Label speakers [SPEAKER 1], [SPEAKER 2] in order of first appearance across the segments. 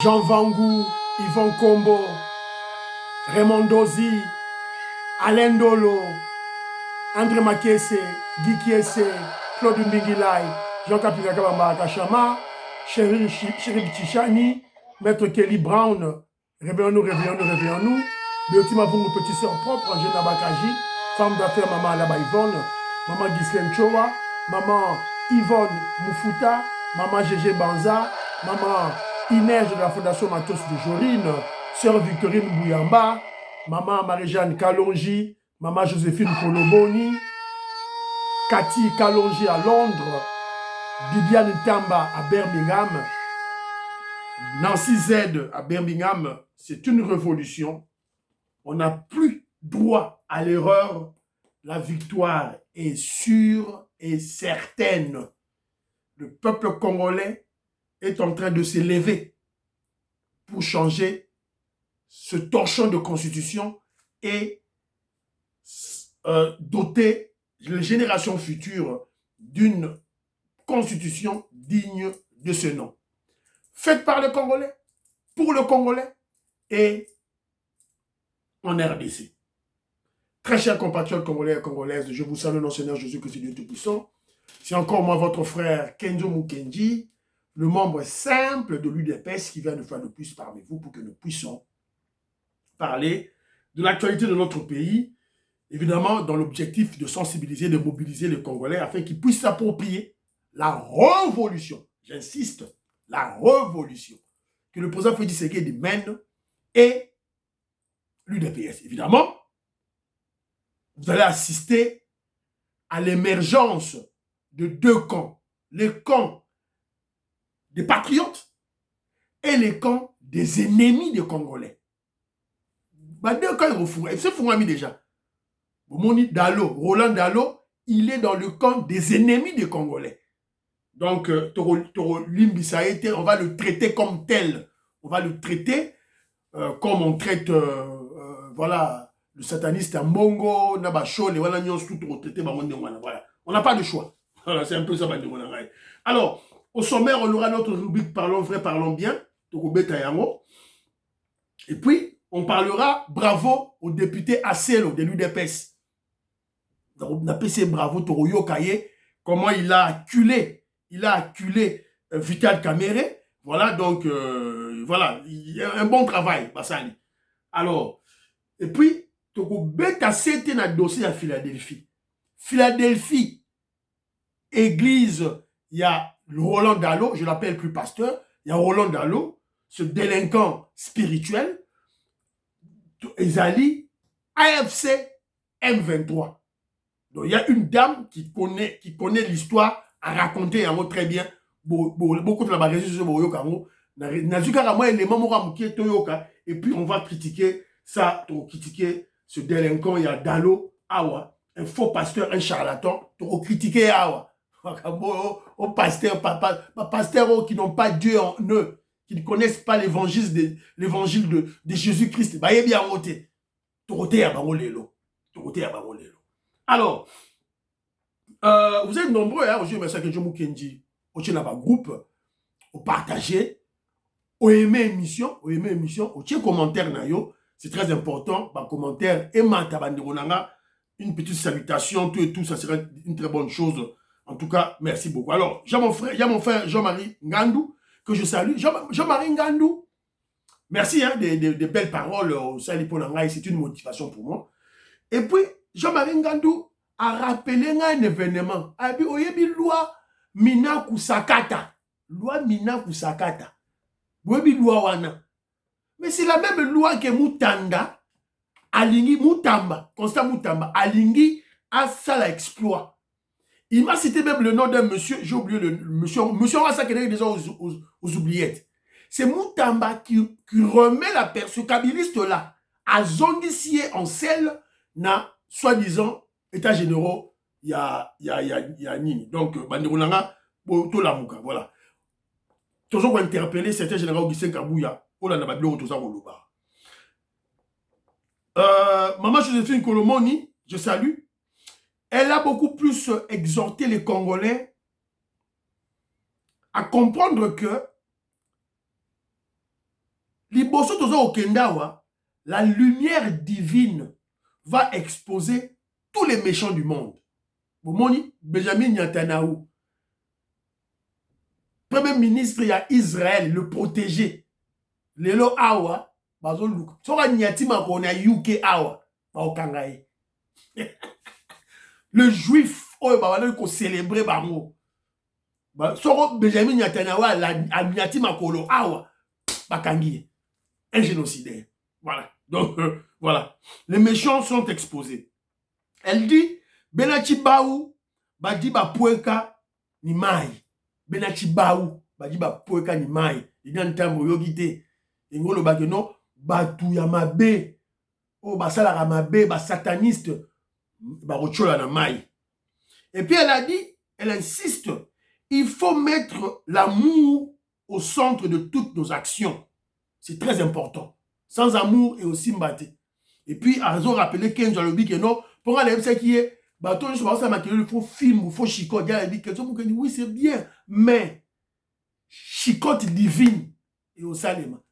[SPEAKER 1] Jean Vangou, Yvon Kombo, Raymond Dozi, Alain Dolo, André Makese, Guy Kiese, Claude Mbingilai, Jean Kapika Bamba Kachama, Chérif Tichani, Maître Kelly Brown, réveillons-nous, réveillons-nous, réveillons-nous, Béotima Vungu, petite sœur propre, Angela Bakaji, femme d'affaires, maman Alaba Yvonne, maman Ghislaine Chowa, maman Yvonne Moufuta, maman Gégé Banza, maman Inès de la Fondation Matos de Jorine, sœur Victorine Bouyamba, maman Marie-Jeanne Kalonji, maman Joséphine Koloboni, Cathy Kalonji à Londres, Bibiane Tamba à Birmingham, Nancy Z à Birmingham. C'est une révolution. On n'a plus droit à l'erreur. La victoire est sûre et certaine. Le peuple congolais est en train de s'élever pour changer ce torchon de constitution et doter les générations futures d'une constitution digne de ce nom. Faite par le Congolais, pour le Congolais et en RDC. Très chers compatriotes congolais et congolaises, je vous salue dans le Seigneur Jésus-Christ, Dieu Tout-Puissant. C'est encore moi, votre frère Kenzo Mukenji, le membre simple de l'UDPS qui vient une fois de plus parmi vous pour que nous puissions parler de l'actualité de notre pays, évidemment dans l'objectif de sensibiliser, de mobiliser les Congolais afin qu'ils puissent s'approprier la révolution, j'insiste, la révolution que le président Félix Tshisekedi mène et l'UDPS. Évidemment, vous allez assister à l'émergence de deux camps, les camps des patriotes et les camps des ennemis des Congolais. Bah, deux camps, ils se font amis déjà. Moni Dalo, Roland Dalo, il est dans le camp des ennemis des Congolais. Donc, Toro Limbisaïté, on va le traiter comme tel. On va le traiter comme on traite, voilà, le sataniste à Mongo, Nabachol, et voilà, voilà. On n'a pas de choix. Voilà, c'est un peu ça. Alors, au sommaire, on aura notre rubrique Parlons vrai, parlons bien, et puis, on parlera bravo au député Acelo de l'UDPS. On a PC bravo Toroyo Kaye, comment il a acculé Vital Kamere. Voilà, donc, voilà, il y a un bon travail, Bassali. Alors, et puis, Toko Beta c'était un dossier à Philadelphie. Philadelphie, église, il y a Roland Dalo, je l'appelle plus pasteur, il y a Roland Dalo, ce délinquant spirituel, Ezali, AFC M23. Donc, il y a une dame qui connaît l'histoire à raconter en très bien. Beaucoup de la bagage sur Boyo Kamo. Et puis, on va critiquer ça, critiquer ce délinquant. Il y a Dalo, Awa, un faux pasteur, un charlatan. Pour critiquer Awa. Aux pasteurs, pasteurs qui n'ont pas Dieu en eux, qui ne connaissent pas l'évangile de Jésus-Christ. Bah, il est bien voté. Toroté à Barolelo. Toroté à Barolelo. Alors, vous êtes nombreux, hein, aujourd'hui, M. Kenjo Mukenji, au groupe, au partager, au aimer émission, au tien commentaire, c'est très important, par commentaire, et une petite salutation, tout et tout, ça serait une très bonne chose. En tout cas, merci beaucoup. Alors, il y a mon frère Jean-Marie Ngandou, que je salue. Jean-Marie Ngandou, merci hein, des belles paroles au Saliponangaï, c'est une motivation pour moi. Et puis, Jean-Marie Ngandou a rappelé un événement. Il y a une loi Mina Kusakata. Loi Mina Kusakata. Mais c'est la même loi que Moutanda, Alingi Moutamba, Constant Moutamba, Alingi a ça l'exploit. Il m'a cité même le nom d'un monsieur, j'ai oublié le monsieur, monsieur Rassa qui est déjà aux oubliettes. C'est Moutamba qui remet la personne kabiliste là, à Zongissier en selle, na soi-disant état généraux, il y a Nini. Donc, Bandirunanga, tout la mouka, voilà. Toujours pour interpeller certains généraux Augustin Kabouya, pour la Nabablo, tout ça, Maman Joséphine Kolomoni, je salue. Elle a beaucoup plus exhorté les Congolais à comprendre que Liboso tozo okendawa, la lumière divine va exposer tous les méchants du monde. Bomoni, Benjamin Netanyahu, premier ministre ya Israël, le protégé. Lelo awa, bazo luka. Soka nyatima kona UK awa, ba okangaye. Le juif, oyo ba ko célébrer bango. Soko Benjamin Netanyahu a nyatima kolo awa, bakangiye. Un génocidaire. Voilà. Donc, voilà. Les méchants sont exposés. Elle dit, Benachi Baou, Badi ba Poueka ni mai. Benachi Baou, Badi ba Poueka ni mai. Il y a un temps yogite. Et ngolo bageno, Batu Yamabe, oh, Basala Ramabe, Bas sataniste, Barochola na mai. Et puis elle a dit, elle insiste, il faut mettre l'amour au centre de toutes nos actions. C'est très important. Sans amour et aussi mbaté. Et puis, à raison rappeler qu'un jalobi que non, pour aller ce qui est, bateau, je pense à il faut film, il faut chicote. Il y a dit que oui, c'est bien, mais chicote divine et au salema.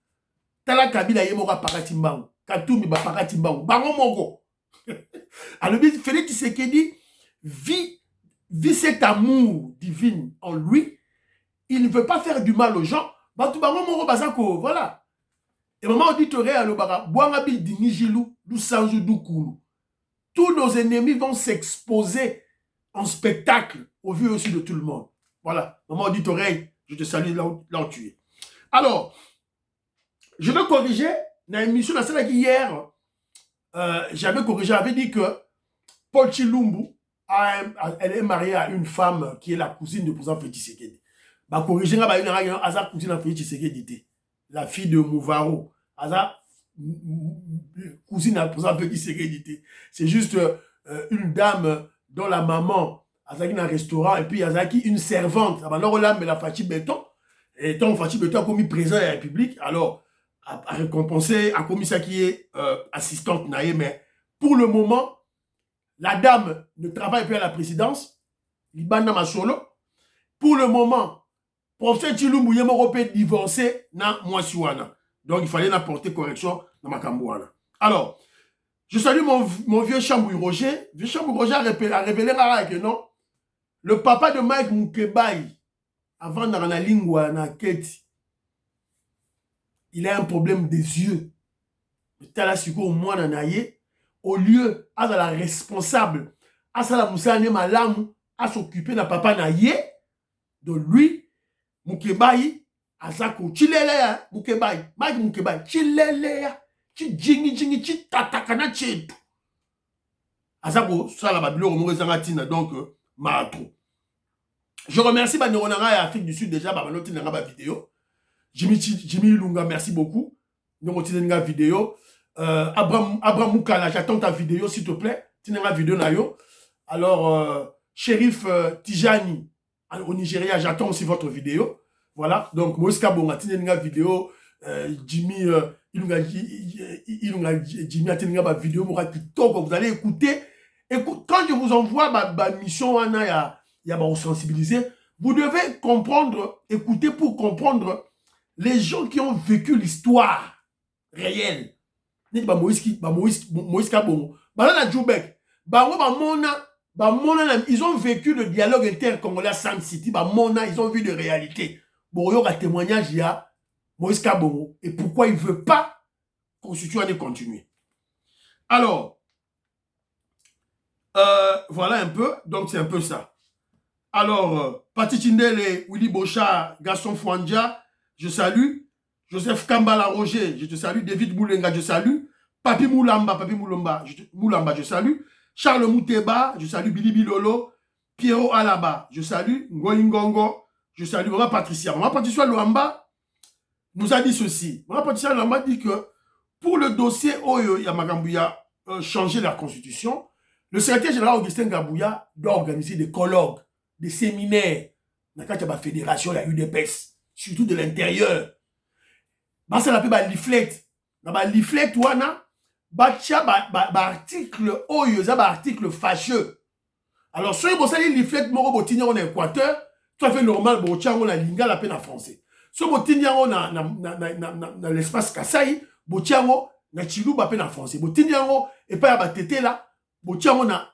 [SPEAKER 1] Tala kabila yemora paratimbango. Katumi ba paratimbango. Bango mongo. Alors, Félix Tshisekedi vit cet amour divin en lui. Il ne veut pas faire du mal aux gens. Bango mongo bazako, voilà. Et maman auditoria alobara, Boangabi dinijilou, du sanjou du koulou. Tous nos ennemis vont s'exposer en spectacle au vu aussi de tout le monde. Voilà, maman auditoria, je te salue là où tu es. Alors, je vais corriger, dans l'émission de la salle hier, j'avais corrigé, j'avais dit que Paul Chilumbu, elle est mariée à une femme qui est la cousine de président Félix Tshisekedi. Bah, corriger, bah, une hasard cousine de Félix Tshisekedi. La fille de Mouvaro, Aza, cousine à présent qui s'est crédité. C'est juste une dame dont la maman a dans un restaurant et puis Aza qui une servante. Alors là, mais la Fachi Béton, et tant Fachi Béton a commis président de la République, alors a récompensé, a commis ça qui est assistante naïe, mais pour le moment, la dame ne travaille plus à la présidence, Libana Masolo. Pour le moment, professeur Chilumbu Yemoro peut divorcer na Mwasiwana. Donc il fallait apporter correction dans ma cambouana. Alors, je salue mon vieux Chambouy Roger. Vieux Chambouy Roger a révélé que non, le papa de Mike Mukebai, avant dans la lingua na Keti, il a un problème des yeux. Au lieu à la responsable, à la moussane malam, à s'occuper de papa naye, de lui, Mukebai, Azako, Chilelea, Mukebai, Mike Mukebai, Chilelea, Jingi, Tatakana Chetu. Azako, ça la Babylon, Mourezangatina, donc, Maatro. Je remercie Baneronanga et Afrique du Sud déjà, Babanotinanga vidéo. Jimmy Lunga, merci beaucoup. Donc, Tinanga vidéo. Abraham Moukala, j'attends ta vidéo, s'il te plaît. Tinanga vidéo, Nayo. Alors, Shérif Tijani, au Nigeria, j'attends aussi votre vidéo. Voilà, donc Moïse Kabonga, Tinenga vidéo, Jimmy, Jimmy a Tinenga vidéo, vous allez écouter. Quand je vous envoie ma mission, il y a sensibiliser, vous devez comprendre, écouter pour comprendre les gens qui ont vécu l'histoire réelle. Moïse Kabonga, ils ont vécu le dialogue inter-congolais à Sam City, ils ont vu de réalité. Bon, il y a un témoignage, il y a Moïse Kabongo. Et pourquoi il ne veut pas constituer et continuer. Alors, voilà un peu. Donc, c'est un peu ça. Alors, Pati Tindele, Willy Bocha, Gaston Fouandja, je salue. Joseph Kambala Roger, je te salue. David Moulenga, je salue. Papi Moulamba, je salue. Charles Mouteba, je salue. Billy Bilolo. Pierrot Alaba, je salue. Ngoingongo, je salue. Maman Patricia. Maman Patricia Luamba nous a dit ceci. Maman Patricia Luamba dit que pour le dossier Oyo Yamagambouya changer la constitution, le secrétaire général Augustin Gabouya doit organiser des colloques, des séminaires. Dans la fédération, il y a eu des UDPS, surtout de l'intérieur. Ça l'appelle un leaflet. Dans le leaflet, il y a un article Oyo, un article fâcheux. Alors, si vous avez un leaflet, en Équateur, tout à fait normal, on a linga la peine en français. so botindiango na l'espace Kasai, botiango na Chiluba pe na français. Botindiango et pas batete là, botiango na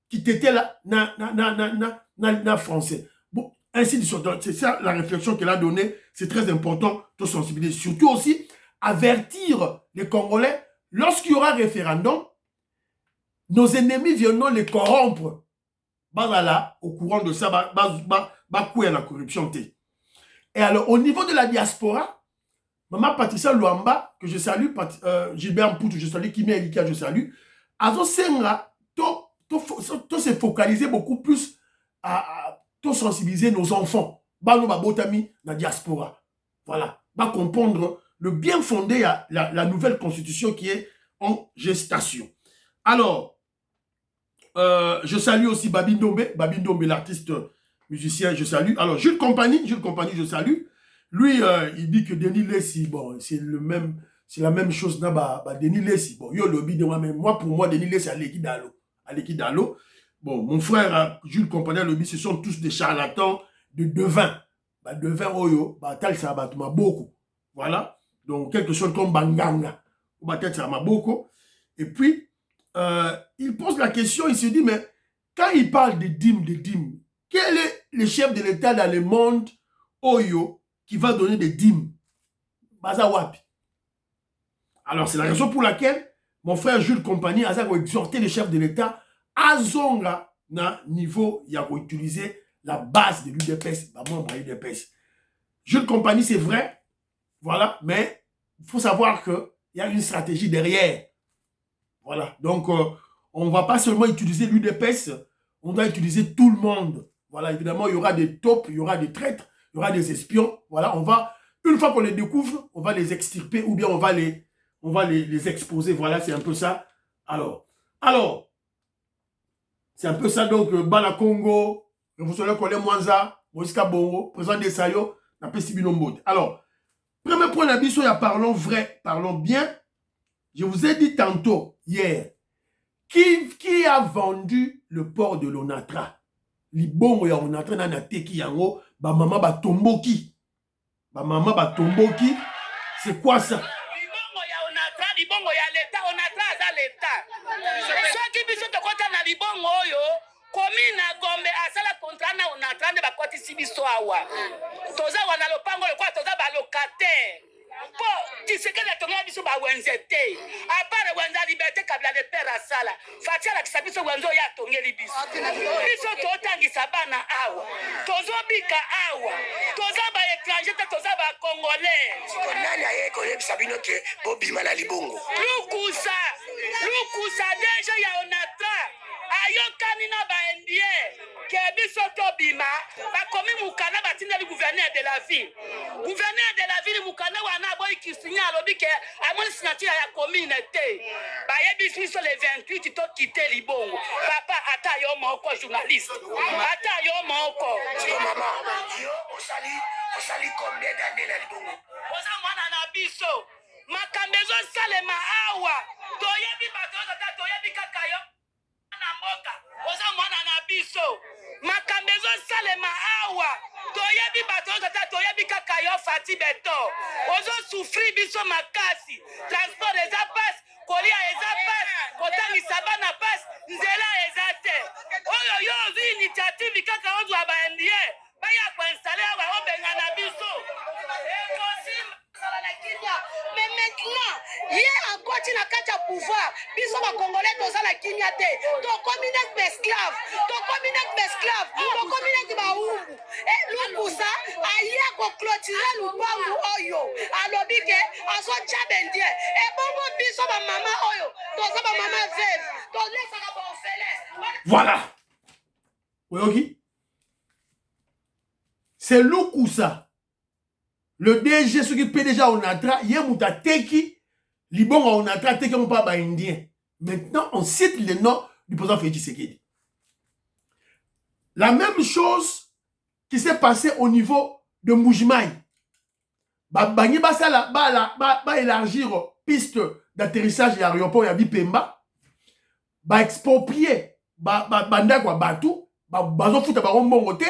[SPEAKER 1] kitete là na français. Bon, ainsi de suite. C'est ça la réflexion qu'elle a donnée, c'est très important de sensibiliser, surtout aussi avertir les Congolais lorsqu'il y aura référendum, nos ennemis viendront les corrompre. Là, au courant de ça, courir la corruption. Et alors, au niveau de la diaspora, Maman Patricia Luamba, que je salue, Gilbert Mpoutou, je salue, Kimi Elika, je salue, Azo Senga, to se focaliser beaucoup plus à sensibiliser nos enfants. Bano Babotami, la diaspora. Voilà. Va comprendre le bien fondé à la nouvelle constitution qui est en gestation. Alors, je salue aussi Babi Ndombe, l'artiste musicien, je salue. Alors, Jules Compagnie, je salue. Lui, il dit que Denis Lessi, bon, c'est la même chose là, Denis Lessi. Bon, yo lobby de moi-même. Moi, pour moi, Denis Lessi, Aleki Dalo. Bon, mon frère, Jules Compagnie, lobby, ce sont tous des charlatans de devin. Devin, oyo, tal, ça va beaucoup. Voilà. Donc, quelque chose comme Banganga. Peut-être ça m'a beaucoup. Et puis, il pose la question, il se dit, mais quand il parle de dîmes, quel est le chef de l'État dans le monde, Oyo, qui va donner des dîmes? Bazawapi. Alors, c'est la raison pour laquelle mon frère Jules Compagnie a exhorté le chef de l'État à zonga na niveau, il a utilisé la base de l'UDPS, Jules Compagnie, c'est vrai, voilà, mais il faut savoir qu'il y a une stratégie derrière. Voilà, donc on ne va pas seulement utiliser l'UDPS, on doit utiliser tout le monde. Voilà, évidemment, il y aura des taupes, il y aura des traîtres, il y aura des espions. Voilà, une fois qu'on les découvre, on va les extirper ou bien on va les exposer. Voilà, c'est un peu ça. Alors, c'est un peu ça. Donc, Bala Congo, Révolutionnaire Colin Mwanza, Moïse Kabongo, président des Sayo, Napé Sibinombote. Alors, premier point d'habitude, parlons vrai, parlons bien. Je vous ai dit tantôt, hier, qui a vendu le port de l'Onatra? Libongo ya Onatra na teki yango, ba mama ba tomboki. C'est quoi ça?
[SPEAKER 2] Libongo ya Onatra, libongo ya l'État, Onatra za l'État. Soki biso tokota na libongo oyo, komi na Gombe asala contrat na Onatra nde bakotisi biso awa. Toza wana lopango lokwa toza ba locataire. Po Tshisekedi atonga biso ba wenzete. Apare wenza liberté kabila de père asala. Fatia la kisabiso wenzo ya tongeli biso. Biso totangisa bana awa. Tozo bika awa. Toza ba étranger toza ba congolais.
[SPEAKER 3] Nani aye ko yebisa bino ke bobima na libongo.
[SPEAKER 2] Lukusa deja ya Onatra. Ayokani na ba indien. Ke biso tobima bakomi mukana batindeli gouverneur de la ville. Gouverneur de la ville mukana wana boy kisinya alobi ke amoni signature ya communauté. Ba yebi biso le 28 to quitter libongo. Papa ata yo moko journaliste. Ata yo moko.
[SPEAKER 3] Mama, yo osali combien d'années na libongo?
[SPEAKER 2] Oza mwana na biso. Makambezo salema awa. Toyebi bato toyebi kaka yo. Oza mwana na biso makambezo salema awa toyebi bato toyebi kaka yo fati beto ozo souffrir biso makasi transport eza passe kolia eza passe kotangisa bana passe nzela eza te oyo yo ozwi initiative kaka ozwa baindie baya koinstale awa obenga na biso mais maintenant ye encore tina kati ya pouvoir biso bakongolais toza na kimia te tokomi neti baesclave tokomi neti baumbu lukusa aye koclotire lupangu oyo alobi ke azotya bendie ebongo biso bamama oyo toza bamama veve tolesaka baorphelins.
[SPEAKER 1] Voilà. Oyoki, c'est Lukusa. Le DG, ce qui peut déjà Onatra, il y a Mouta Teki, Libongo Onatra, Teki Moupa ba Indien. Maintenant, on cite le nom du président Félix Tshisekedi. La même chose qui s'est passée au niveau de Moujimaï. Bangi Basala, ba élargir piste d'atterrissage et aéroport ya Bipemba, ba exproprier, banda kwa Batu, bazo futa ba rombongote,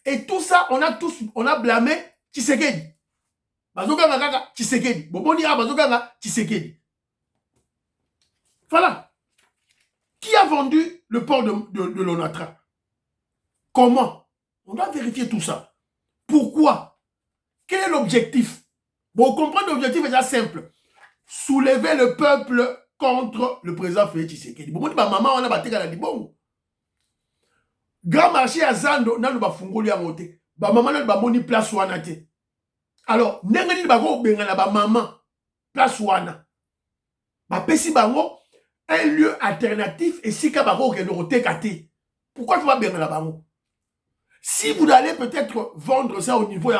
[SPEAKER 1] et tout ça, on a blâmé Tshisekedi. bazokanga kaka Tshisekedi. Bomoni a bazokanga Tshisekedi. Voilà. Qui a vendu le port de l'Onatra? Comment? On doit vérifier tout ça. Pourquoi? Quel est l'objectif? Bon, comprendre l'objectif est déjà simple. Soulever le peuple contre le président Félix Tshisekedi. Bon, maman, on a battu à la bon. Grand marché à Zando, on a le bafungoli à monter. Maman, on a le moni place wana te. Alors, n'engeni bago bengana ba maman place wana. Ba pesi bango un lieu alternatif et si ka bago ke no tekate. Pourquoi tu vas bengana bango? Si vous allez peut-être vendre ça au niveau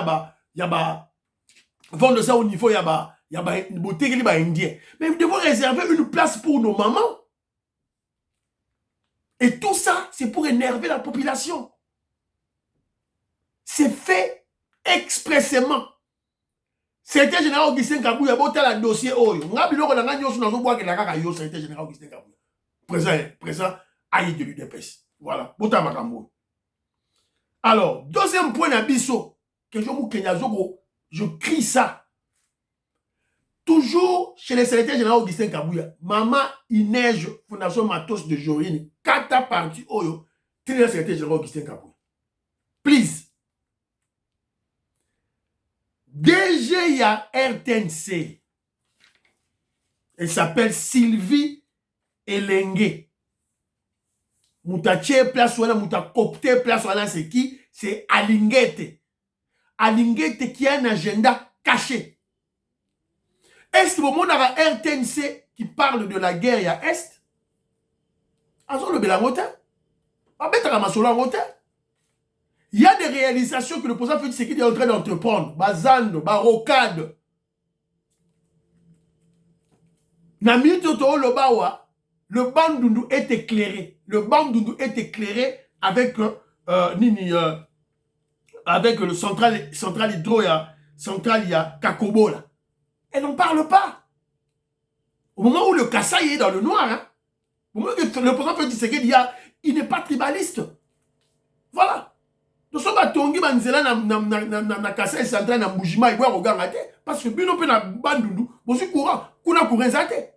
[SPEAKER 1] vendre ça au niveau indien. Mais vous devez réserver une place pour nos mamans. Et tout ça, c'est pour énerver la population. C'est fait expressément. C'était général Augustin Kabouya, boté la dossier oyo. Ngabilo ko nanga nyoso nazo boa ke la kaka yo, c'était général Augustin Kabouya. Présent aïe de l'UDPS. Voilà, bota makambo. Alors, deuxième point d'abisso, que je crie ça. Toujours chez les secrétaires généraux Augustin Kabouya, Maman Inej, Fondation Matos de Jorine, 4 parties, oyo, tous les secrétaires généraux Augustin Kabouya. Please. DG, il y a RTNC. Elle s'appelle Sylvie Elengue. Moutache place wana, moutakopte place wana, c'est qui? C'est Alingete. Alingete qui a un agenda caché. Est-ce que vous avez un RTNC qui parle de la guerre à Est? Il y a des réalisations que le président Félix Tshisekedi est en train d'entreprendre. Bazando, Barocade. Le Bandundu est éclairé. Le Bandundu est éclairé avec avec le central hydro, central Kakobo là. Elle n'en parle pas. Au moment où le Kassai est dans le noir, hein, au moment où le président Félix Tshisekedi il n'est pas tribaliste. Voilà. Nous sommes à Tongi Manzela na Kassai central na Mbujima il regarder parce que bino pe na Bandundu, bon c'est courant, kuna courant zate.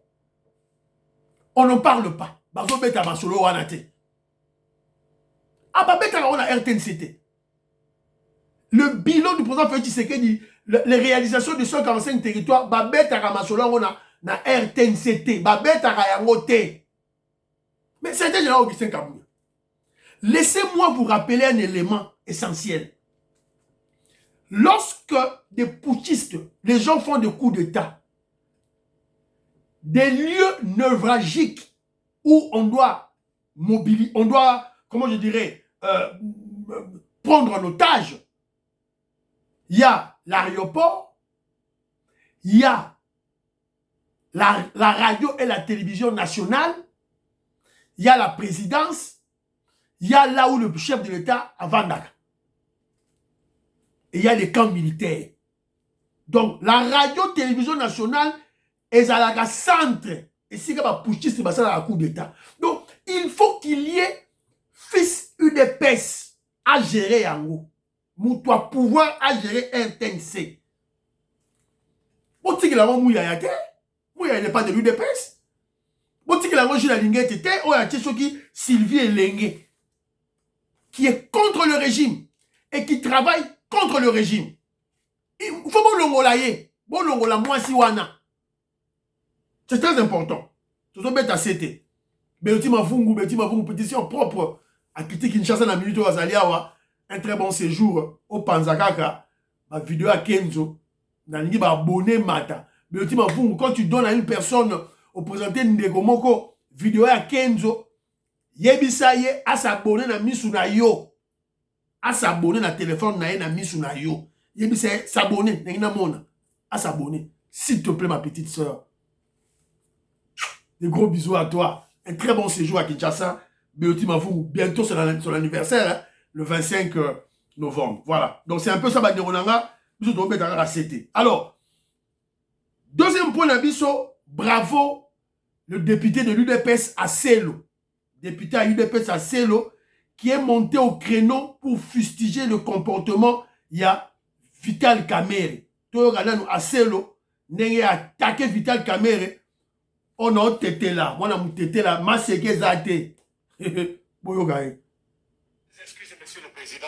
[SPEAKER 1] On n'en parle pas. Bazo beta basolo wana te. Ah ba beta on a RTNCT. Le bilan du président Félix Tshisekedi, les réalisations de 145 territoires, ba beta ramasolo on a na RTNCT, ba beta yango te. Mais c'était déjà Augustin Kabouya. Laissez-moi vous rappeler un élément essentiel. Lorsque des putschistes, les gens font des coups d'État, des lieux névralgiques où on doit mobiliser, on doit, comment je dirais, prendre en otage. Il y a l'aéroport, il y a la radio et la télévision nationale, il y a la présidence, il y a là où le chef de l'État a Vandaka. Et il y a les camps militaires. Donc, la radio-télévision nationale est à la centre. Et si il y a un putschiste, c'est à la coup d'État. Donc, il faut qu'il y ait fils UDPS à gérer en haut. Moutoua pouvoir à gérer RTNC. Bon, tu sais que la mouilla il n'est pas de l'UDPS. Bon, tu sais que la mouilla était, ou il y a Sylvie Elengue, qui est contre le régime et qui travaille contre le régime. Il faut bon l'ongolaye, bon l'ongola moi si wana. C'est très important. C'est un bête CT. Béoti Mafungu, pétition propre à quitter Kinshasa na minute Wazaliawa. Un très bon séjour au Panzakaka. Ma vidéo à Kenzo. Nangi ba abonné mata. Béoti Mafungu, quand tu donnes à une personne au présenté Ndeko Moko, vidéo à Kenzo, Yebisaye à s'abonner na misuna yo. À s'abonner na téléphone na misuna yo. Yebisaye s'abonner na mona. À s'abonner. S'il te plaît ma petite soeur. Des gros bisous à toi. Un très bon séjour à Kinshasa. Béoti Mafungu. Bientôt c'est son anniversaire, hein, le 25 novembre. Voilà. Donc c'est un peu ça, Baderonanga. Alors, deuxième point d'abisso, bravo, le député de l'UDPS à Selo. Député à l'UDPS à Selo, qui est monté au créneau pour fustiger le comportement, il y a Vital Kamerhe. toyoka nanu aselo ndenge attaqué Vital Kamerhe on a tete là moi na mutete là maseke eza te boyoka ye.
[SPEAKER 3] Excusez, Monsieur le Président,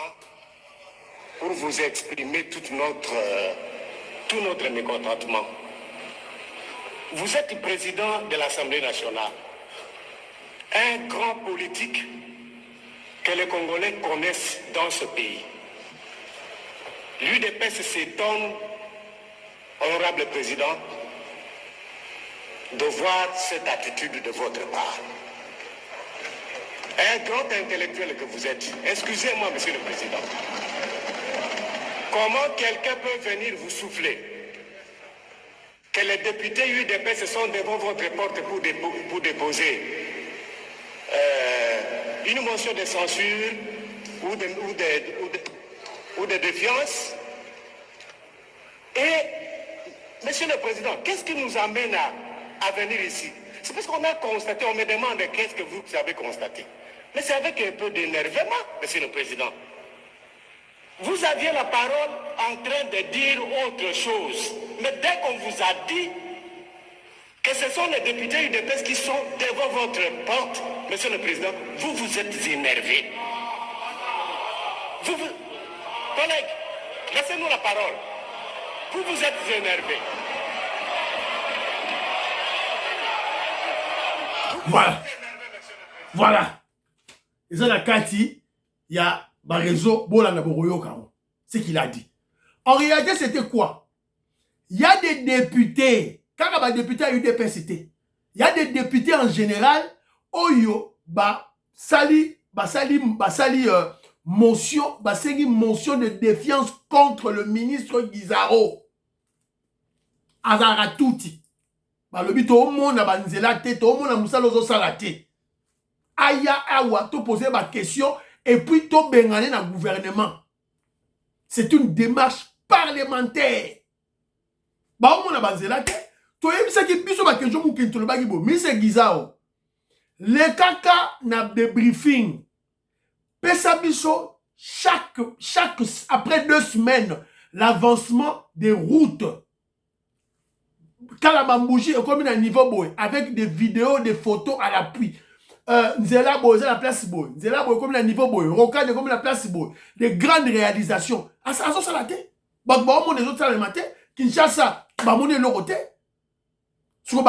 [SPEAKER 3] pour vous exprimer tout notre mécontentement. Vous êtes président de l'Assemblée nationale, un grand politique que les Congolais connaissent dans ce pays. L'UDPS s'étonne, honorable président, de voir cette attitude de votre part. Un grand intellectuel que vous êtes, excusez-moi, Monsieur le Président, comment quelqu'un peut venir vous souffler que les députés UDPS sont devant votre porte pour déposer une motion de censure ou de défiance? Et, Monsieur le Président, qu'est-ce qui nous amène à venir ici? C'est parce qu'on a constaté, on me demande qu'est-ce que vous avez constaté. Mais c'est avec un peu d'énervement, Monsieur le Président. Vous aviez la parole en train de dire autre chose. Mais dès qu'on vous a dit que ce sont les députés UDPS qui sont devant votre porte, Monsieur le Président, vous êtes énervé. Collègues, laissez-nous la parole. Vous êtes énervé.
[SPEAKER 1] Voilà. Et ça, la Kati, il y a Barezo, Bolana Boroyo Karo. C'est qu'il a dit. En réalité, c'était quoi? Il y a des députés, quand il y a des députés à UDPS, il y a des députés en général, Oyo, motion de défiance contre le ministre Guizaro. Azaratouti. Balobi to monde na banzela te, to monde na musalo zo salate. Aya awa to poser ma question et puis to bengane na gouvernement. C'est une démarche parlementaire. Ba monde na banzela te, to yebisa ki biso ba question mu kentolo ba gibo, ministre Guizaro. Le kaka na débriefing. Pesa biso chaque après 2 semaines l'avancement des routes. Kalamambouji est comme un niveau boy avec des vidéos, des photos à l'appui. Nzela boy, c'est la place boy. Nzela boy comme un niveau boy. Rocade comme la place boy. Des grandes réalisations. À ça la tête. Bah les autres ça le matin. Kinshasa, bah mon le côté. Sur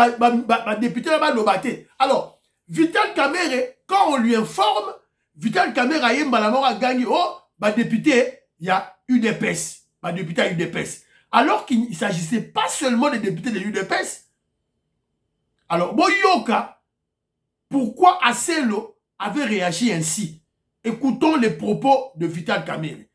[SPEAKER 1] député là-bas le batté. Alors Vital Kamerhe, quand on lui informe, Vital Kamerhe yemba la mort a gagné. Oh, bah député, il y a UDPS. Bah député à UDPS. Alors qu'il ne s'agissait pas seulement des députés de l'UDPS. Alors, Boyoka, pourquoi Aselo avait réagi ainsi? Écoutons les propos de Vital Kamerhe.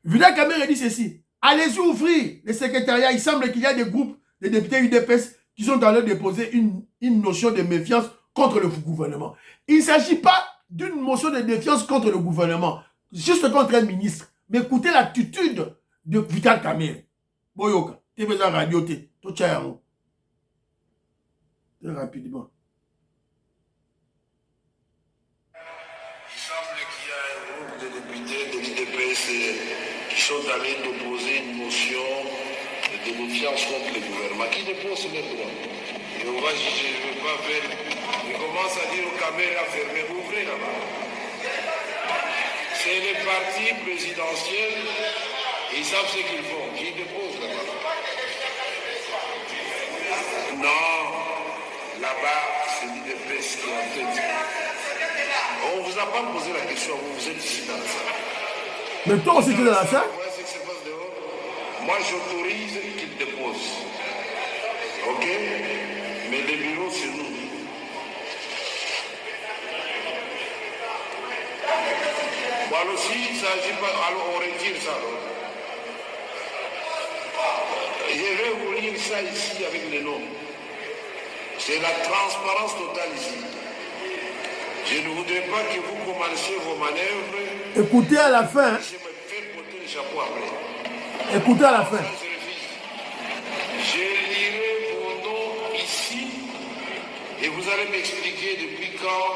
[SPEAKER 1] Vital Kamerhe dit ceci. Allez-y ouvrir le secrétariat. Il semble qu'il y a des groupes de députés UDPS qui sont en train de déposer une notion de méfiance contre le gouvernement. Il ne s'agit pas d'une motion de défiance contre le gouvernement, juste contre un ministre. Mais écoutez l'attitude de Vital Kamerhe. Boyoka, tu es en radio, tu es rapidement.
[SPEAKER 4] Il semble qu'il y a un groupe de députés de l'UDPS qui sont allés déposer une motion de défiance contre le gouvernement. Qui dépose maintenant? Et on va juger, je ne veux pas faire. Il commence à dire aux caméras fermées, ouvrez là-bas. C'est les partis présidentiels. Ils savent ce qu'ils font. Qui dépose là-bas? Non, là-bas, c'est l'UDPS qui est en tête. On ne vous a pas posé la question, vous êtes ici dans la salle.
[SPEAKER 1] Mais toi aussi, tu es dans la salle?
[SPEAKER 4] Vous voyez ce qui se passe dehors? Moi, j'autorise qu'ils déposent. Ok? Mais les bureaux, c'est nous. Bon, alors, s'il ne s'agit pas, alors on retire ça. Alors. Je vais vous lire ça ici avec les noms. C'est la transparence totale ici. Je ne voudrais pas que vous commenciez vos manœuvres.
[SPEAKER 1] Écoutez à la fin.
[SPEAKER 4] Je me fais porter le chapeau après.
[SPEAKER 1] Écoutez à la fin.
[SPEAKER 4] Je lirai vos noms ici et vous allez m'expliquer depuis quand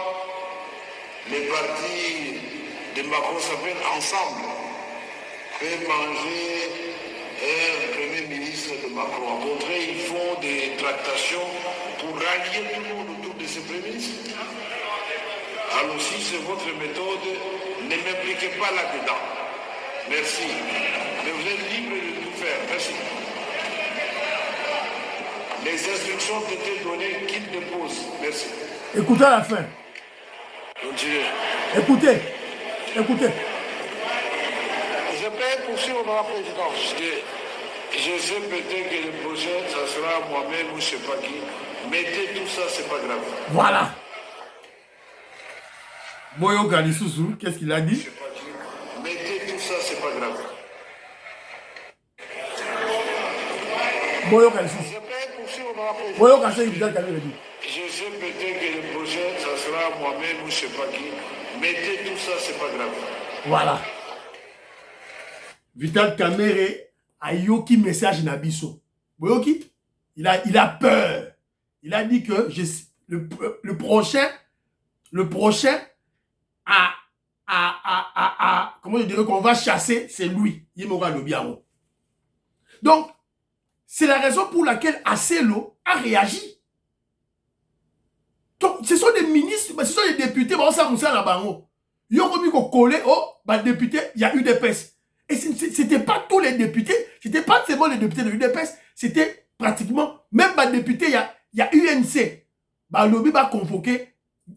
[SPEAKER 4] les partis de Macron s'appellent ensemble peuvent manger et un premier ministre de Macron. Au contraire, ils font des tractations pour rallier tout le monde autour de ce premier ministre. Alors si c'est votre méthode, ne m'impliquez pas là-dedans. Merci. Mais vous êtes libre de tout faire. Merci. Les instructions ont été données, qu'il dépose. Merci.
[SPEAKER 1] Écoutez à la fin.
[SPEAKER 4] Continuez.
[SPEAKER 1] Écoutez. Écoutez.
[SPEAKER 4] Je peux poursuivre, Madame la Présidente. Je sais peut-être que le prochain, ça sera moi-même ou je ne sais pas qui. Mettez tout ça, c'est pas grave.
[SPEAKER 1] Voilà. Boyo Galisusu, qu'est-ce qu'il a dit?
[SPEAKER 4] Je sais pas qui. Mettez tout ça, c'est pas grave.
[SPEAKER 1] Boyo Galisusu.
[SPEAKER 4] Je peux poursuivre, Madame la Présidente.
[SPEAKER 1] Boyo Galisusu,
[SPEAKER 4] Je sais peut-être que le prochain, ça sera moi-même ou je ne sais pas qui. Mettez tout ça, c'est pas grave.
[SPEAKER 1] Voilà. Vital Kamerhe a yoki message Nabiso. Boyoki, il a peur. Il a dit que le prochain comment je dirais qu'on va chasser, c'est lui. Yemora Lobiamo. Donc, c'est la raison pour laquelle Asselo a réagi. Donc, ce sont des ministres, ce sont des députés, ils ont remis qu'on collait député, il y a UDPS. Et ce n'était pas tous les députés, ce n'était pas seulement les députés de l'UDPS, c'était pratiquement, même les députés, il y a UNC. Le lobby va convoquer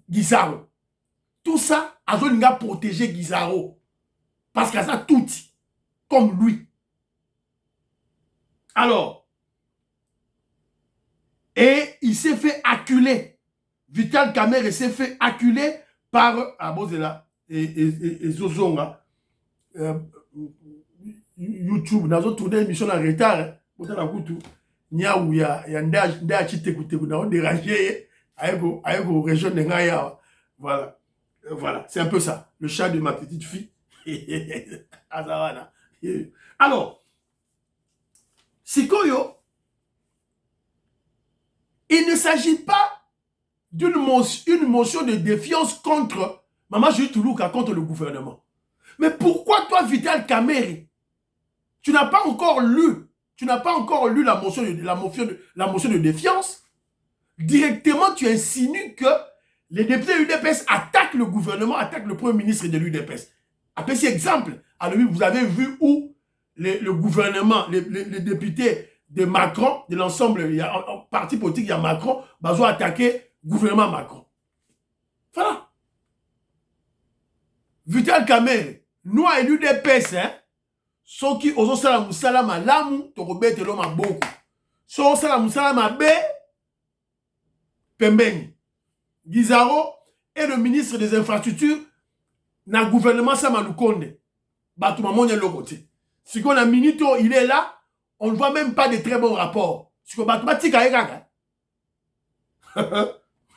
[SPEAKER 1] Guizaro. Tout ça, Azon a protégé Guizaro. Parce qu'il y a ça tout, comme lui. Alors, et il s'est fait acculer. Vital Kamerhe s'est fait acculer par Abozela et Zozonga. YouTube, dans une tournée émission en retard. Il y a un dérangé avec région de Ngaya. Voilà. Voilà, c'est un peu ça. Le chat de ma petite fille. Alors, Sikoyo, il ne s'agit pas d'une motion de défiance contre Maman Julie Toulouka, contre le gouvernement. Mais pourquoi toi, Vital Kamerhe, tu n'as pas encore lu la motion de défiance? Directement, tu insinues que les députés de l'UDPS attaquent le gouvernement, attaquent le premier ministre de l'UDPS. Un petit exemple. Alors, vous avez vu où le gouvernement, les députés de Macron, de l'ensemble, il y a un parti politique, il y a Macron, ils ont attaqué le gouvernement Macron. Voilà. Vital Kamerhe, nous à l'UDPS, ceux qui osent faire la moussala malamu, to robete l'homme beaucoup. Ceux qui osent faire la moussala mabe, Pembeni. Guizaro est le ministre des infrastructures dans le gouvernement Samaloukonde. Batoumamonia Lokote. Si on a Minito, il est là, on ne voit même pas de très bons rapports. Si on Batoumatika est là.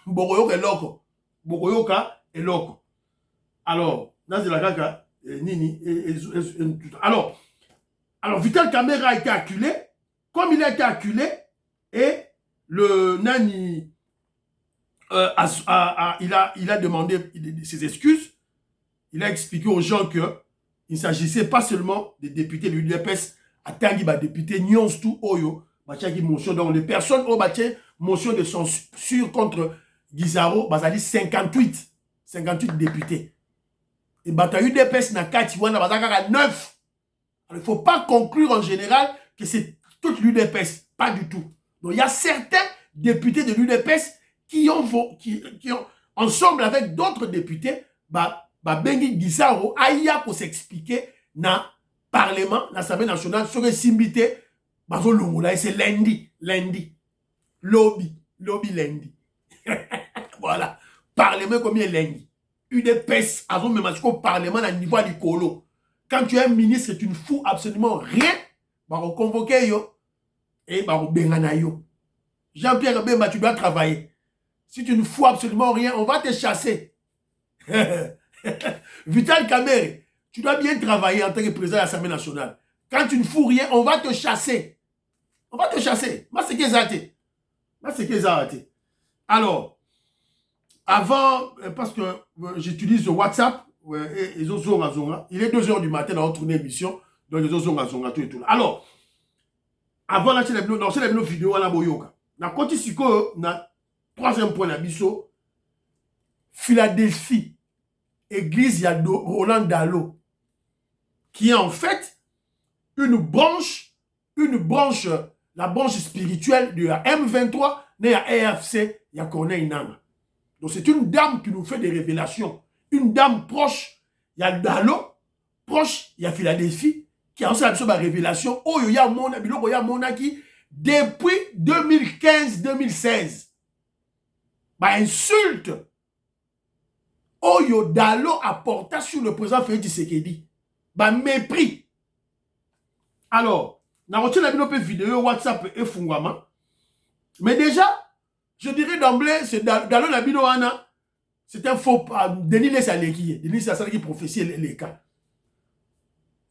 [SPEAKER 1] Boroyoka est loko. Boroyoka est loko. Alors, dans la caca, Nini, alors, Vital Kamerhe a été acculé. Comme il a été acculé, et le Nani, il a demandé ses excuses. Il a expliqué aux gens qu'il ne s'agissait pas seulement des députés de l'UDPS, à Tangi, député Nyons tout Oyo, motion. Donc, les personnes ont battu motion de censure contre Guizaro, bazali 58 députés. Et bataille UDPS na 4, il y a 9. Il ne faut pas conclure en général que c'est toute l'UDPS. Pas du tout. Donc, il y a certains députés de l'UDPS qui ont ensemble avec d'autres députés, Bengi Guizaro, aïa pour s'expliquer dans le Parlement, dans l'Assemblée nationale, sur les simbité, et c'est lundi. Lobby lundi. Voilà. Parlement comme il est lundi. UDPS, avant même au Parlement, à niveau du colo. Quand tu es un ministre, tu ne fous absolument rien, va convoquer yo et va bengana yo. Jean-Pierre Bemba, tu dois travailler. Si tu ne fous absolument rien, on va te chasser. Vital Kamerhe, tu dois bien travailler en tant que président de l'Assemblée nationale. Quand tu ne fous rien, on va te chasser. On va te chasser. Moi, c'est qu'ils ont raté. Alors, avant, parce que j'utilise WhatsApp, il est 2h du matin dans notre émission, donc les autres zonga tout et tout. Alors, avant la chaîne de vidéo à la boyoka. Na côté siko na troisième point na biso Philadelphie, église ya Roland Dalo, qui est en fait une branche, la branche spirituelle de la M23, de la AFC, il y a Corneille Nanga. Donc c'est une dame qui nous fait des révélations. Une dame proche, il y a Dalo, proche, il y a Philadelphie, qui a aussi la révélation. Oh, il y a Monaki depuis 2015-2016. Bah, insulte. Oh, yo Dalo apporta sur le président Félix Tshisekedi. Bah, mépris. Alors, na retenu la vidéo WhatsApp et Fungwama. Mais déjà, je dirais d'emblée, c'est Dalo Nabino Ana, c'est un faux pas. Denis Lessa Lekiye. Denis Lessa Lekiye prophétie les cas.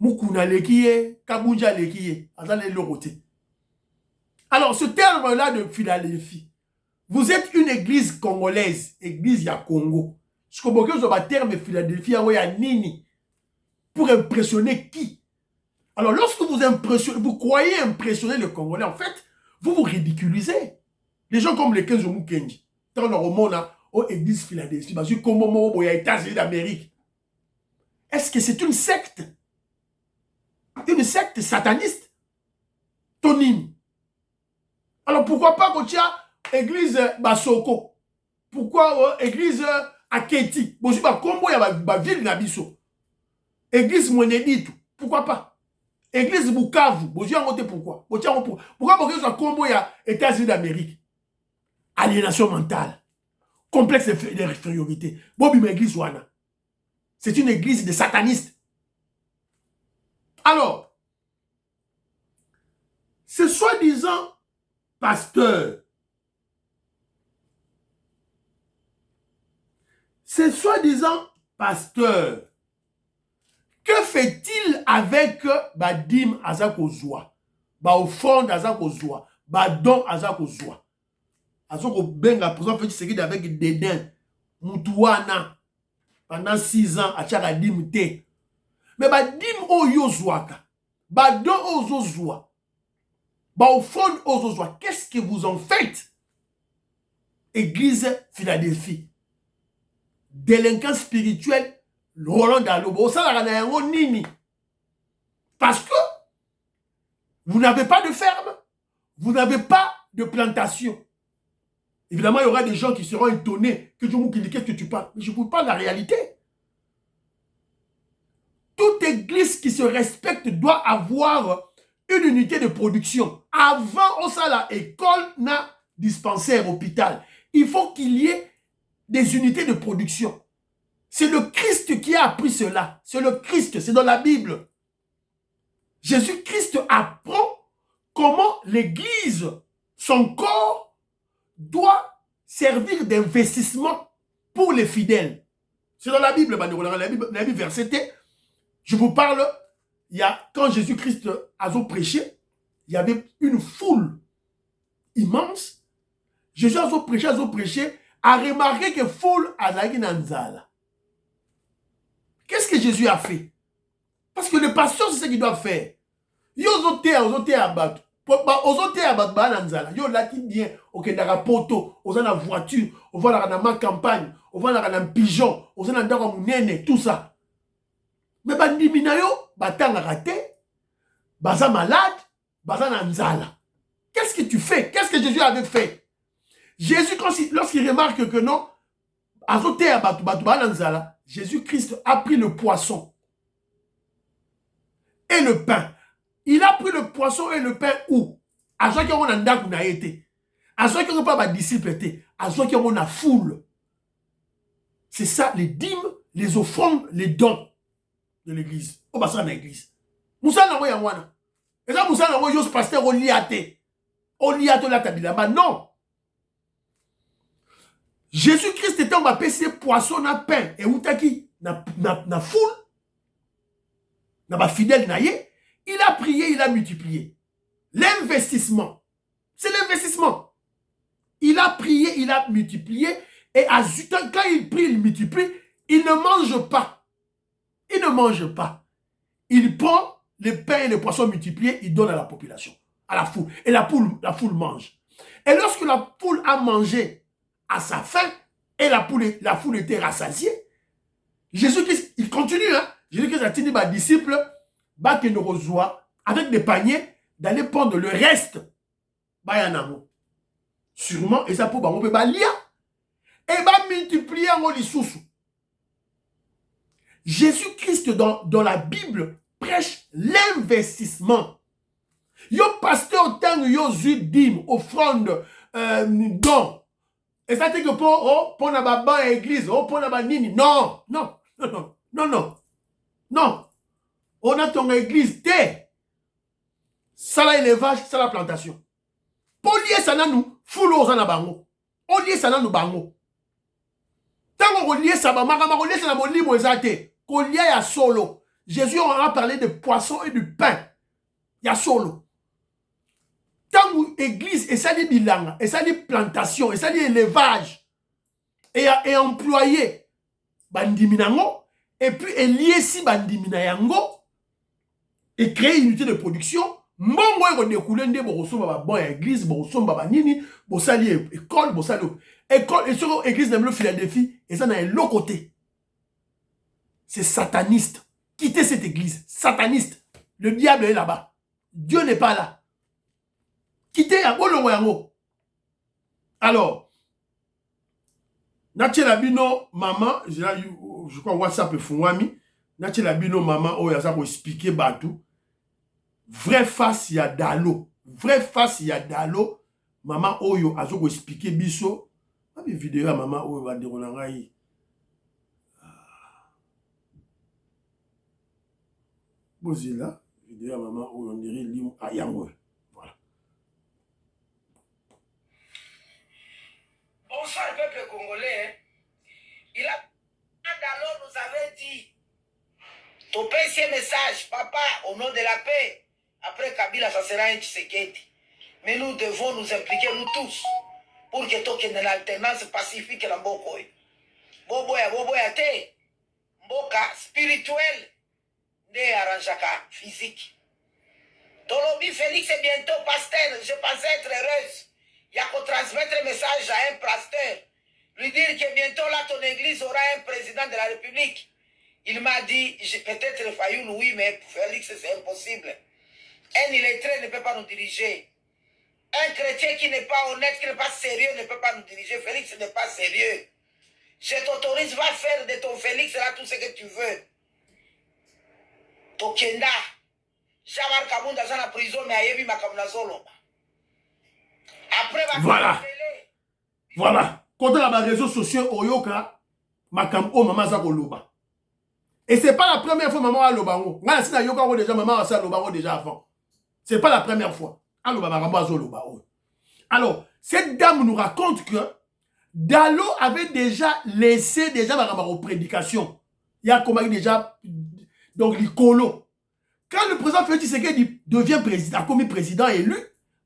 [SPEAKER 1] Mukuna Lekiye, Kabunja Lekiye. Azale Loroté. Alors, ce terme-là de Philadelphie, vous êtes une église congolaise, église ya Congo. Ce que vous avez un terme Philadelphie, Nini, pour impressionner qui? Alors, lorsque vous croyez impressionner le Congolais, en fait, vous vous ridiculisez. Les gens comme les Kenzo Mukenji, dans le monde, aux églises Philadelphie, parce que comme il y a États-Unis d'Amérique. Est-ce que c'est une secte? Une secte sataniste? Tonine. Alors, pourquoi pas quand il y a église Basoko? Pourquoi église Aketi? Bon, je sais pas, comment il y a ville Nabiso? Église Mweneditu. Pourquoi pas? Église Bukavu. Bon, je sais pourquoi. Pourquoi il y a combo il y a États-Unis d'Amérique? Aliénation mentale. Complexe d'infériorité. Bobi ma église Wana. C'est une église de satanistes. Alors, ce soi-disant pasteur, ce soi-disant pasteur, que fait-il avec Badim Azakozwa, offrande Azakozwa, don Azakozwa? Azoko benga président Félix Tshisekedi avec dédain, Moutouana, pendant 6 ans, à Tcharadim te. Mais Badim Oyozwaka, don Ozozwa, offrande Ozozwa, qu'est-ce que vous en faites? Église Philadelphie. Délinquant spirituel, Roland Dalo. Parce que vous n'avez pas de ferme, vous n'avez pas de plantation. Évidemment, il y aura des gens qui seront étonnés que je vous dis qu'est-ce que tu parles. Mais je vous parle de la réalité. Toute église qui se respecte doit avoir une unité de production. Avant, on s'en la école, na dispensaire, hôpital. Il faut qu'il y ait des unités de production. C'est le Christ qui a appris cela. C'est le Christ, c'est dans la Bible. Jésus-Christ apprend comment l'église, son corps, doit servir d'investissement pour les fidèles. C'est dans la Bible, la Bible verset. Je vous parle, quand Jésus-Christ a prêché, il y avait une foule immense. Jésus a prêché, a remarqué que foule a Nanzala. Qu'est-ce que Jésus a fait? Parce que le pasteur, c'est ce qu'il doit faire. Yo zote abat. Ozote abat Nanzala. Yo là qui bien, ok, dans la poto, on a la voiture, on va dans ma campagne, on va dans un pigeon, on a dans un nene, tout ça. Mais bandimina yo, batanga raté, baza malade, baza Nanzala. Qu'est-ce que tu fais? Qu'est-ce que Jésus avait fait? Jésus, lorsqu'il remarque que non, Jésus-Christ a pris le poisson et le pain. Il a pris le poisson et le pain où? À ceux qui ont un dague n'a été. À ceux qui n'ont pas de disciples été. À ceux qui ont une foule. C'est ça, les dîmes, les offrandes, les dons de l'église. Au bassin de l'église. Moussa n'a pas yamwana. Et ça, Moussa n'a pas yos pasteur au liate. Au liate la tabilama. Non. Jésus-Christ était en bas PC poisson na pain. Et où t'as qui? Na foule. Na ba fidèle na yé. Il a prié, il a multiplié. L'investissement. C'est l'investissement. Il a prié, il a multiplié. Et à Zutan, quand il prie, il multiplie, il ne mange pas. Il ne mange pas. Il prend les pains et les poissons multipliés, il donne à la population. à la foule. Et la foule mange. Et lorsque la foule a mangé à sa faim, et la foule était rassasiée, Jésus-Christ, il continue, hein. Jésus-Christ a dit aux disciples, avec des paniers, d'aller prendre le reste. Sûrement, et ça pour on peut lire. Et multiplier en les Jésus-Christ dans la Bible prêche l'investissement. Yo pasteur tant yo zudim offrande don. Et ça dit que pour na ba église, pour na ba nini. Non. On a ton église ça la élevage, ça la plantation. Pour lier ça nous fulo za na bango. On lier ça nous bango. Tant on lier ça ba makama on lier ça na molimo ezate. Ko lier ya solo. Jésus on a parlé de poisson et du pain. Ya solo. Tant église et ça dit bilanga, et ça dit plantation, et ça dit élevage, et employé, bandiminango, et puis lié si bandiminayango, et créer une unité de production, mbongo eko découlé nde boroso ba bon église, boroso ba nini, bosali école, bosali école, et sur église de Philadelphie, et ça n'a l'autre côté. C'est sataniste. Quittez cette église, sataniste. Le diable est là-bas. Dieu n'est pas là. Quittez à Bolongo. Alors, Natia Labino, maman, je crois WhatsApp et Fouami, Natia Labino, maman, oh, y'a ça pour expliquer Batou. Vrai face, il y a Dalo. Vrai face, il y a Dalo. Maman, oh, y'a ça pour expliquer Bisso. Ah, mais vidéo à maman, oh, va dire, on a raï. Bozila, vidéo à maman, oh, on dirait, Lim, à Yango.
[SPEAKER 2] Bonsoir, peuple congolais. Il a d'alors nous avait dit ton PC message, papa, au nom de la paix. Après Kabila, ça sera un Tshisekedi. Mais nous devons nous impliquer, nous tous, pour que tu aies une alternance pacifique dans Bokoy. Boboya te, Mboka spirituel, de Aranjaka physique. Tolobi Félix est bientôt pasteur. Je pensais être heureuse. Il y a qu'à transmettre un message à un pasteur, lui dire que bientôt là ton église aura un président de la République. Il m'a dit, peut-être Fayoul, oui, mais Félix c'est impossible. Un illettré ne peut pas nous diriger. Un chrétien qui n'est pas honnête, qui n'est pas sérieux ne peut pas nous diriger. Félix n'est pas sérieux. Je t'autorise, va faire de ton Félix là tout ce que tu veux. Tokenda. Javar Kabunda dans la prison, mais Ayebi Makamnazolo. Après,
[SPEAKER 1] voilà. Quand on a les réseaux sociaux, Oyoka, Makam O Mama Zako Loba. Et c'est pas la première fois maman a Lobango. Moi, si na Yoka déjà maman a ça Lobango déjà avant. C'est pas la première fois. Alors, cette dame nous raconte que Dalo avait déjà laissé ma prédication. Il y a comment déjà donc l'icolo. Quand le président Félix Tshisekedi devient président, comme président élu,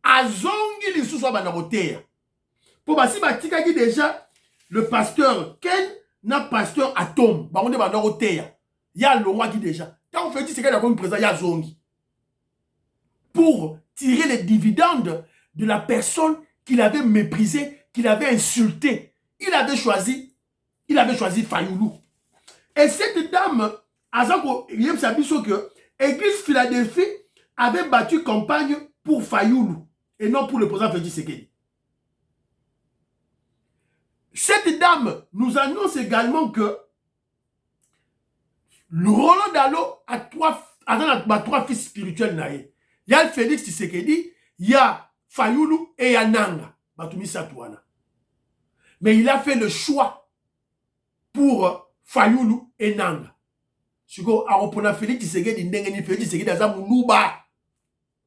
[SPEAKER 1] Azongi les sous-sois banaroter. Pour basi batika qui déjà le pasteur Ken n'a pasteur Atom, ba on est banaroter. Il y a le roi qui déjà. Quand on fait dit c'est qu'il a comme président, il y a Zongi. Pour tirer les dividendes de la personne qu'il avait méprisée, qu'il avait insultée. Il avait choisi Fayoulou. Et cette dame, Azako Yem Sabiso que Église Philadelphie avait battu campagne pour Fayoulou et non pour le président Félix Tshisekedi. Cette dame nous annonce également que le Roland Dalo a trois fils spirituels. Il y a Félix Tshisekedi, il y a Fayoulou et il y a Nanga. Mais il a fait le choix pour Fayoulou et Nanga. Si vous avez Félix Tshisekedi, Félix Tshisekedi,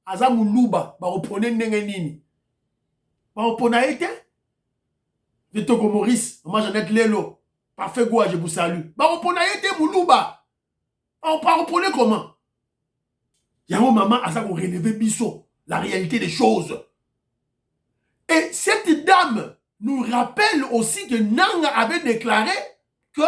[SPEAKER 1] Azamuluba, reprenez Ndengenini. Reprenez été. Vitoko Maurice, moi Jeannette Lelo, parfait goût, je vous salue. Reprenez été Moulouba. Reprenez comment? Yao maman a ça qu'on relever Bisso, la réalité des choses. Et cette dame nous rappelle aussi que Nanga avait déclaré que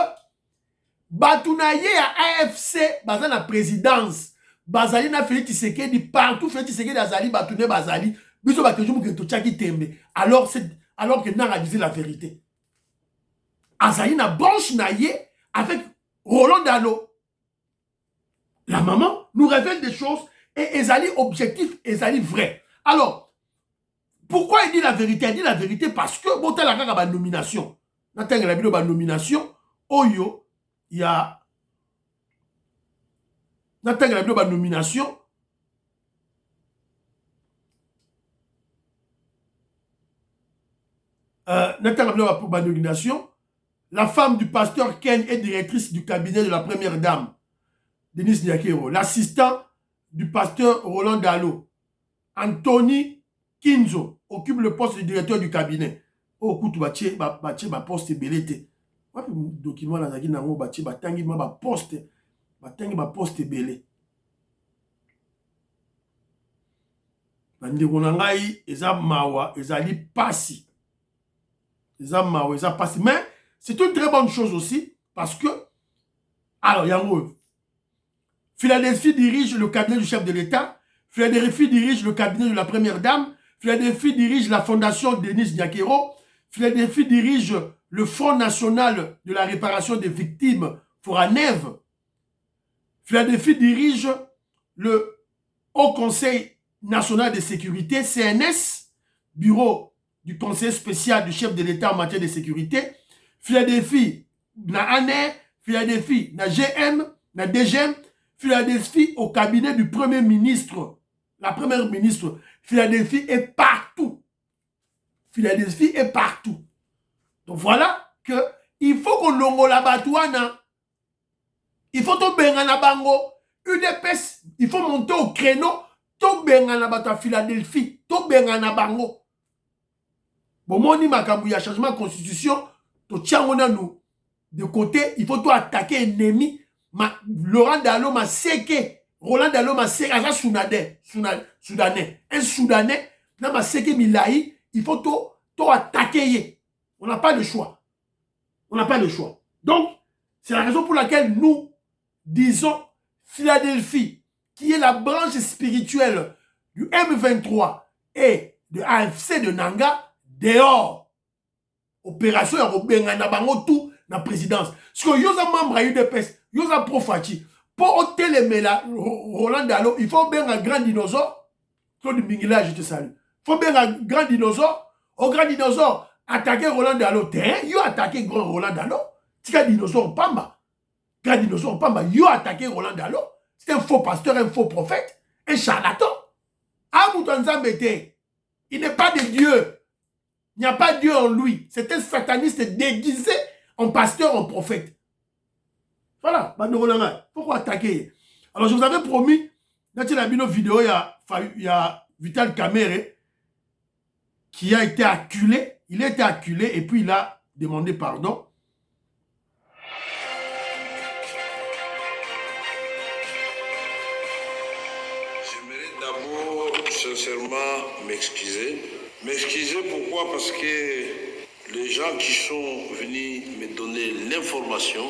[SPEAKER 1] Batounaye à AFC, dans la présidence, bazali na Félix Tshisekedi partout Félix Tshisekedi azali batune bazali biso bakejumu ke tochaki tembe alors que Nanga disait la vérité azali na branche na ye avec Roland Dalo. La maman nous révèle des choses et ezali objectif, ezali vrai. Alors, pourquoi il dit la vérité? Il dit la vérité parce que bon la kaka ba nomination. Natanga la bilo ba nomination oyo il y a natanga la bilo ba nomination natanga la bilo ba nomination. La femme du pasteur Ken est directrice du cabinet de la première dame Denise Nyakero. L'assistant du pasteur Roland Dalo, Anthony Kinzo, occupe le poste de directeur du cabinet. Oh, kutu bache ba poste belete. Wapi document la zaki nango bache batangi ma ba poste. Batangi ba poste belé. Bande konangai eza mawa, ezali pasi. Eza mawa, eza pasi. Mais c'est une très bonne chose aussi parce que alors yango Philadelphie dirige le cabinet du chef de l'État. Philadelphie dirige le cabinet de la première dame. Philadelphie dirige la fondation Denise Nyakero. Philadelphie dirige le Front national de la réparation des victimes Foranev. Philadelphie dirige le Haut Conseil national de sécurité, CNS, bureau du conseil spécial du chef de l'État en matière de sécurité. Philadelphie na ANER, Philadelphie na GM, na DGM. Philadelphie au cabinet du Premier ministre. La Première ministre. Philadelphie est partout. Philadelphie est partout. Donc voilà que il faut qu'on longo la batouana. Il faut to bengana bango. UDPS, il faut monter au créneau. To bengana batou à Philadelphie. To bengana bango. Bon, moni makambu ya changement de constitution. To tiangona nous. De côté, il faut to attaquer ennemi. Laurent Dalo m'a séqué. Roland Dalo m'a séqué. Soudanais. Un Soudanais, n'a m'a séqué Milaï. Il faut tout attaquer. On n'a pas le choix. On n'a pas le choix. Donc, c'est la raison pour laquelle nous disons Philadelphie, qui est la branche spirituelle du M23 et de AFC de Nanga, dehors. Opération Yarobenga Nabango tout na présidence. Parce que yosa membre à UDPS, yosa profati. Pour ôter les mélas, Roland Dalo, il faut bien un grand dinosaure. Claude Mingila, je te salue. Il faut bien un grand dinosaure. Au grand dinosaure, attaquer Roland Dalo. Yo attaquer grand Roland Dalo. Tika dinosaure Pamba. Grand dinosaure Pamba. Yo attaquer Roland Dalo. C'est un faux pasteur, un faux prophète, un charlatan. Amoutanzambete. Il n'est pas de Dieu. Il n'y a pas Dieu en lui. C'est un sataniste déguisé en pasteur, en prophète. Voilà. Pourquoi attaquer? Alors, je vous avais promis, dans la vidéo, il y a Vital Kamerhe qui a été acculé. Il a été acculé et puis il a demandé pardon.
[SPEAKER 4] J'aimerais d'abord sincèrement m'excuser. M'excuser pourquoi? Parce que les gens qui sont venus me donner l'information,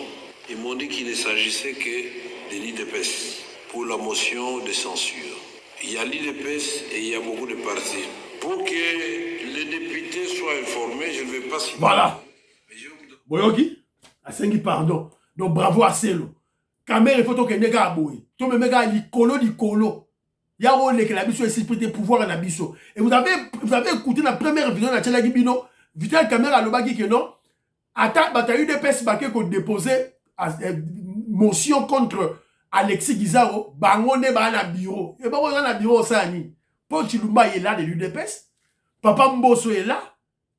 [SPEAKER 4] ils m'ont dit qu'il ne s'agissait que de l'IDPS pour la motion de censure. Il y a l'IDPS et il y a beaucoup de partis. Pour que les députés soient informés, je ne vais pas citer.
[SPEAKER 1] Voilà. Boyoki, Asengi pardon. Donc bravo à Celo. Kamerhe, il faut que les gars abouillent. Tout le monde l'icolo. Il y a un que la biso est de pouvoir à la biso. Et vous avez écouté la première vidéo de la Tchala Gibino. Vital Kamerhe a le bagui que non. Attends, tu as eu des PES qui ont déposé motion contre Alexis Guizaro. Bangone ba na bureau. Et bah on a bureau ça ni. Paul Chilumba est là de l'UDPS. Papa Mbosso est là.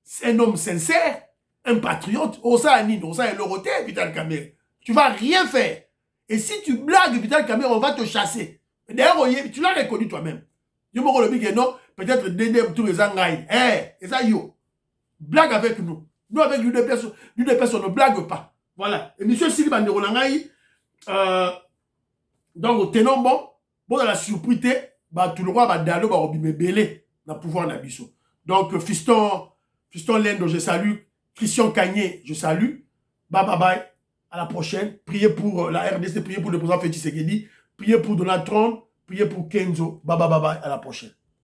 [SPEAKER 1] C'est un homme sincère, un patriote. Osa ni, Osa est l'oroté, Vital Kamerhe. Tu vas rien faire. Et si tu blagues Vital Kamerhe, on va te chasser. D'ailleurs, tu l'as reconnu toi-même. Je me dis que non, peut-être Dédé tous les angaïs. Et ça, yo. Blague avec nous. Nous, avec l'UDPS, on ne blague pas. Voilà. Et M. Siliban de Rolangaï, donc, tenons bon, dans la surprise, tout le roi va d'aller au belé dans le pouvoir d'Abisso. Donc, Fiston Lendo, je salue. Christian Kagné, je salue. Bye bye bye. À la prochaine. Priez pour la RDC, priez pour le président Félix Tshisekedi. Priez pour Donald Trump, Priez pour Kenzo. Baba, baba, à la prochaine.